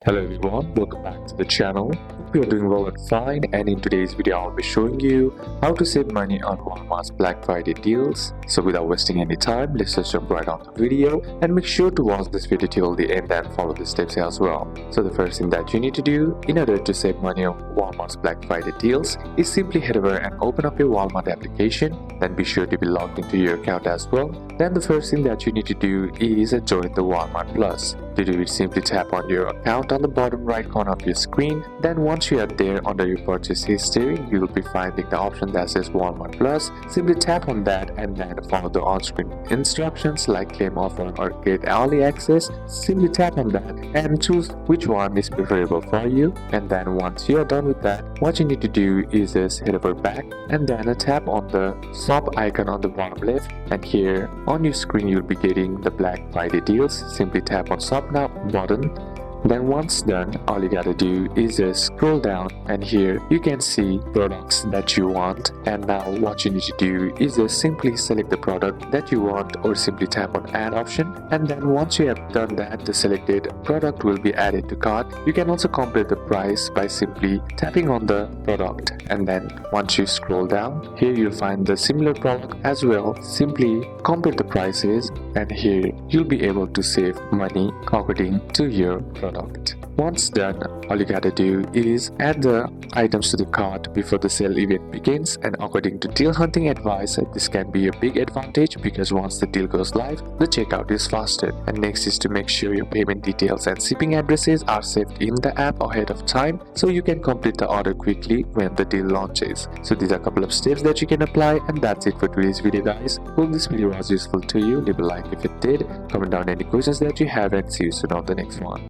Hello everyone, welcome back to the channel. Hope you are doing well and fine, and in today's video I'll be showing you how to save money on Walmart's Black Friday deals. So without wasting any time, let's just jump right on the video and make sure to watch this video till the end and follow the steps here as well. So the first thing that you need to do in order to save money on Walmart's Black Friday deals is simply head over and open up your Walmart application. Then be sure to be logged into your account as well. Then the first thing that you need to do is join the Walmart Plus. To do it, simply tap on your account on the bottom right corner of your screen. Then once you are there, under your purchase history, you will be finding the option that says Walmart Plus. Simply tap on that and then follow the on-screen instructions like claim offer or get early access. Simply tap on that and choose which one is preferable for you. And then once you are done with that, what you need to do is just head over back and then tap on the shop icon on the bottom left. And here on your screen, you'll be getting the Black Friday deals. Simply tap on shop now button. Then once done, all you gotta do is just scroll down, and here you can see products that you want. And now what you need to do is just simply select the product that you want or simply tap on add option. And then once you have done that, the selected product will be added to cart. You can also compare the price by simply tapping on the product, and then once you scroll down, here you'll find the similar product as well. Simply compare the prices, and here you'll be able to save money according to your product. Once done, all you gotta do is add the items to the cart before the sale event begins, and according to deal hunting advice, this can be a big advantage because once the deal goes live, the checkout is faster. And next is to make sure your payment details and shipping addresses are saved in the app ahead of time so you can complete the order quickly when the deal launches. So these are a couple of steps that you can apply, and that's it for today's video, guys. Hope this video was useful to you. Leave a like if it did, comment down any questions that you have, and see you soon on the next one.